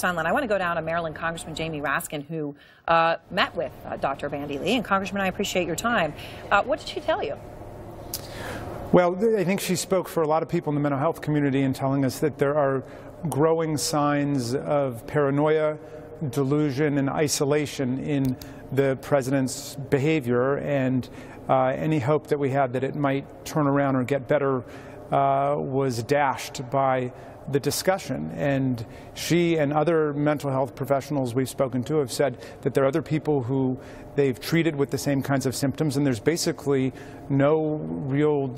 Sunland. I want to go down to Maryland Congressman Jamie Raskin, who met with Dr. Bandy Lee. And Congressman, I appreciate your time. What did she tell you? Well, I think she spoke for a lot of people in the mental health community in telling us that there are growing signs of paranoia, delusion, and isolation in the president's behavior, and any hope that we had that it might turn around or get better was dashed by the discussion. And she and other mental health professionals we've spoken to have said that there are other people who they've treated with the same kinds of symptoms, and there's basically no real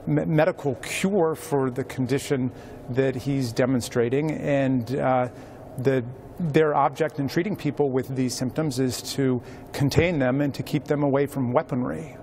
medical cure for the condition that he's demonstrating. And their object in treating people with these symptoms is to contain them and to keep them away from weaponry.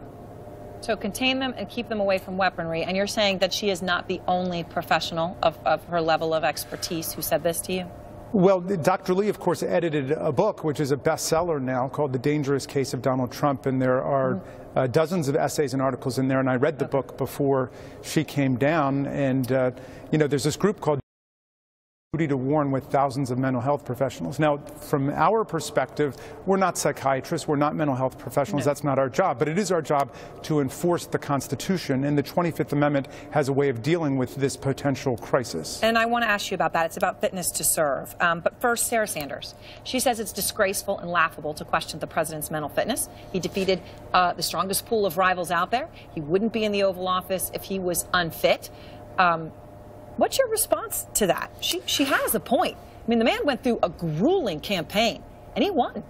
So contain them and keep them away from weaponry. And you're saying that she is not the only professional of her level of expertise who said this to you? Well, Dr. Lee, of course, edited a book, which is a bestseller now, called The Dangerous Case of Donald Trump. And there are dozens of essays and articles in there. And I read the book before she came down. And, you know, there's this group called Duty to Warn with thousands of mental health professionals. Now, from our perspective, we're not psychiatrists, we're not mental health professionals, that's not our job, but it is our job to enforce the Constitution, and the 25th Amendment has a way of dealing with this potential crisis. And I want to ask you about that. It's about fitness to serve. But first, Sarah Sanders. She says it's disgraceful and laughable to question the president's mental fitness. He defeated the strongest pool of rivals out there. He wouldn't be in the Oval Office if he was unfit. What's your response to that? She has a point. I mean, the man went through a grueling campaign, and he won.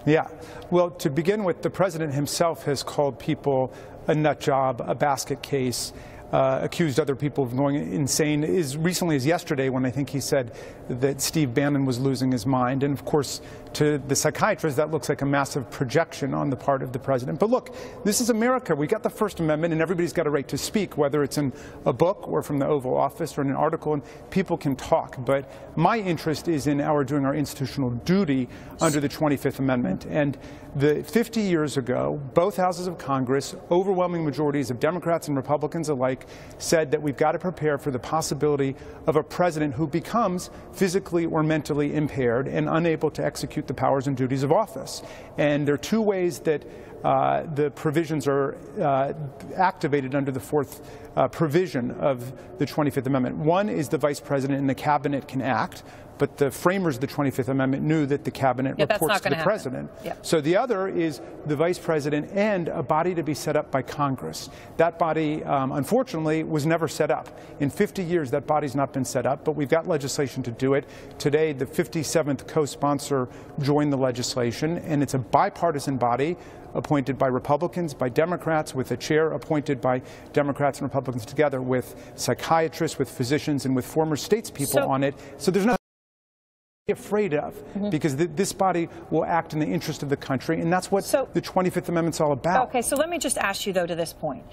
Yeah. Well, to begin with, the president himself has called people a nut job, a basket case, accused other people of going insane as recently as yesterday, when I think he said that Steve Bannon was losing his mind. And of course, to the psychiatrist, that looks like a massive projection on the part of the president. But look, this is America. We got the First Amendment, and everybody's got a right to speak, whether it's in a book or from the Oval Office or in an article, and people can talk. But my interest is in doing our institutional duty under the 25th Amendment. And 50 years ago, both houses of Congress, overwhelming majorities of Democrats and Republicans alike, said that we've got to prepare for the possibility of a president who becomes physically or mentally impaired and unable to execute the powers and duties of office. And there are two ways that the provisions are activated under the fourth provision of the 25th Amendment. One is the vice president and the cabinet can act, but the framers of the 25th Amendment knew that the cabinet reports to the president. So the other is the vice president and a body to be set up by Congress. That body, unfortunately, was never set up. In 50 years, that body's not been set up, but we've got legislation to do it. Today, the 57th co-sponsor joined the legislation, and it's a bipartisan body appointed by Republicans, by Democrats, with a chair appointed by Democrats and Republicans together, with psychiatrists, with physicians, and with former statespeople on it. So there's nothing to be afraid of, because this body will act in the interest of the country, and that's what the 25th Amendment's all about. Okay, so let me just ask you, though, to this point.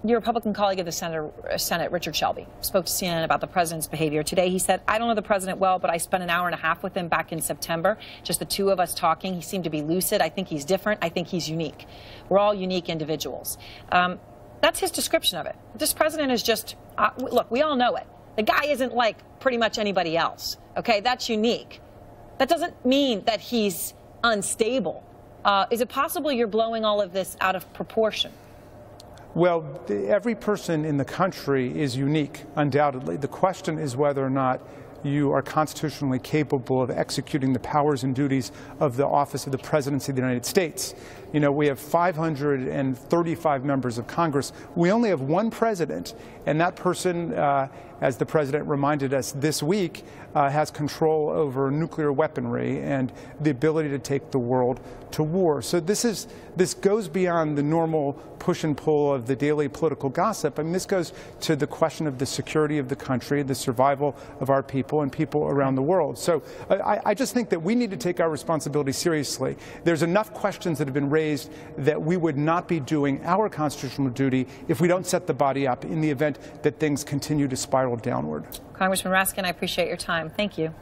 Your Republican colleague of the Senate, Richard Shelby, spoke to CNN about the president's behavior. Today he said, I don't know the president well, but I spent an hour and a half with him back in September, just the two of us talking. He seemed to be lucid. I think he's different. I think he's unique. We're all unique individuals. That's his description of it. This president is just, look, we all know it. The guy isn't like pretty much anybody else. Okay, that's unique. That doesn't mean that he's unstable. Is it possible you're blowing all of this out of proportion? Well, every person in the country is unique, undoubtedly. The question is whether or not you are constitutionally capable of executing the powers and duties of the office of the presidency of the United States. You know, we have 535 members of Congress. We only have one president, and that person, as the president reminded us this week, has control over nuclear weaponry and the ability to take the world to war. So this goes beyond the normal push and pull of the daily political gossip. I mean, this goes to the question of the security of the country, the survival of our people and people around the world. So I just think that we need to take our responsibility seriously. There's enough questions that have been raised that we would not be doing our constitutional duty if we don't set the body up in the event that things continue to spiral downward. Congressman Raskin, I appreciate your time. Thank you.